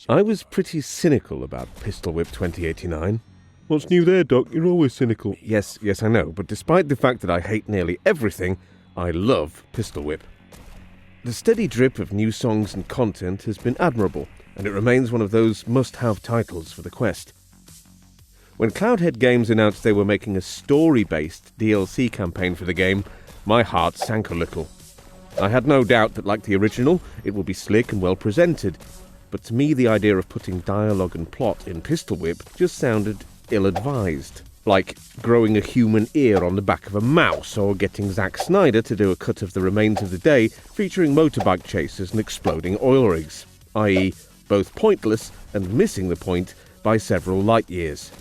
I was pretty cynical about Pistol Whip 2089. What's new there, Doc? You're always cynical. Yes, I know, but despite the fact that I hate nearly everything, I love Pistol Whip. The steady drip of new songs and content has been admirable, and it remains one of those must-have titles for the Quest. When Cloudhead Games announced they were making a story-based DLC campaign for the game, my heart sank a little. I had no doubt that, like the original, it would be slick and well presented, but to me the idea of putting dialogue and plot in Pistol Whip just sounded ill-advised. Like growing a human ear on the back of a mouse, or getting Zack Snyder to do a cut of The Remains of the Day featuring motorbike chases and exploding oil rigs, i.e. both pointless and missing the point by several light years.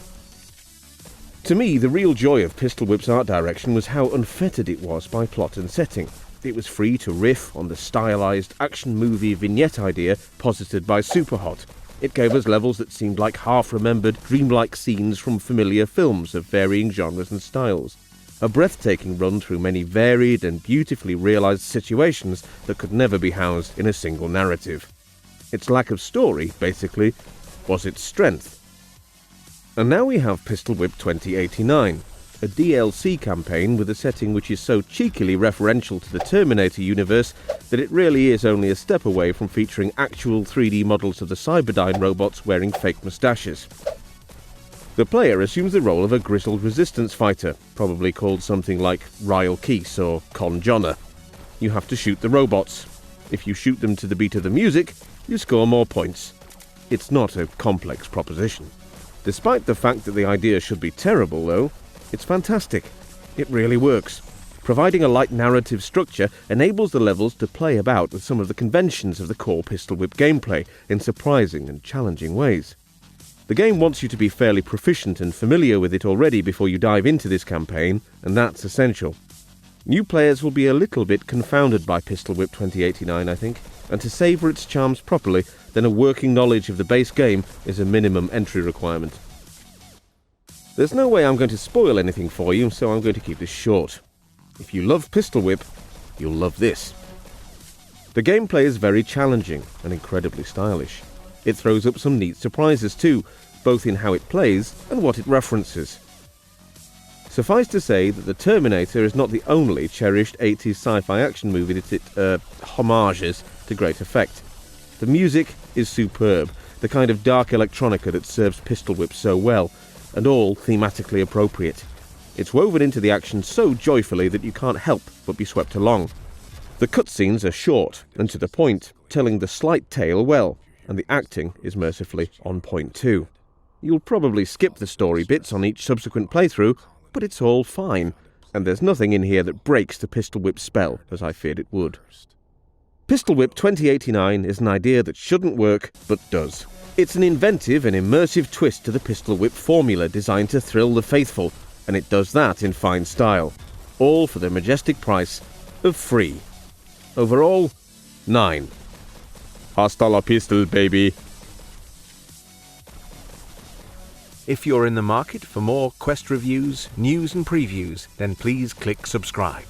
To me, the real joy of Pistol Whip's art direction was how unfettered it was by plot and setting. It was free to riff on the stylized action movie vignette idea posited by Superhot. It gave us levels that seemed like half-remembered, dreamlike scenes from familiar films of varying genres and styles. A breathtaking run through many varied and beautifully realized situations that could never be housed in a single narrative. Its lack of story, basically, was its strength. And now we have Pistol Whip 2089, a DLC campaign with a setting which is so cheekily referential to the Terminator universe that it really is only a step away from featuring actual 3D models of the Cyberdyne robots wearing fake moustaches. The player assumes the role of a grizzled resistance fighter, probably called something like Ryle Keese or Con Jonna. You have to shoot the robots. If you shoot them to the beat of the music, you score more points. It's not a complex proposition. Despite the fact that the idea should be terrible, though, it's fantastic. It really works. Providing a light narrative structure enables the levels to play about with some of the conventions of the core Pistol Whip gameplay in surprising and challenging ways. The game wants you to be fairly proficient and familiar with it already before you dive into this campaign, and that's essential. New players will be a little bit confounded by Pistol Whip 2089, I think, and to savour its charms properly, then a working knowledge of the base game is a minimum entry requirement. There's no way I'm going to spoil anything for you, so I'm going to keep this short. If you love Pistol Whip, you'll love this. The gameplay is very challenging and incredibly stylish. It throws up some neat surprises too, both in how it plays and what it references. Suffice to say that the Terminator is not the only cherished 80s sci-fi action movie that it homages to great effect. The music is superb, the kind of dark electronica that serves Pistol Whip so well, and all thematically appropriate. It's woven into the action so joyfully that you can't help but be swept along. The cutscenes are short and to the point, telling the slight tale well, and the acting is mercifully on point too. You'll probably skip the story bits on each subsequent playthrough, but it's all fine, and there's nothing in here that breaks the Pistol Whip spell, as I feared it would. Pistol Whip 2089 is an idea that shouldn't work, but does. It's an inventive and immersive twist to the Pistol Whip formula designed to thrill the faithful, and it does that in fine style. All for the majestic price of free. Overall, 9. Hasta la pistol, baby. If you're in the market for more Quest reviews, news and previews, then please click subscribe.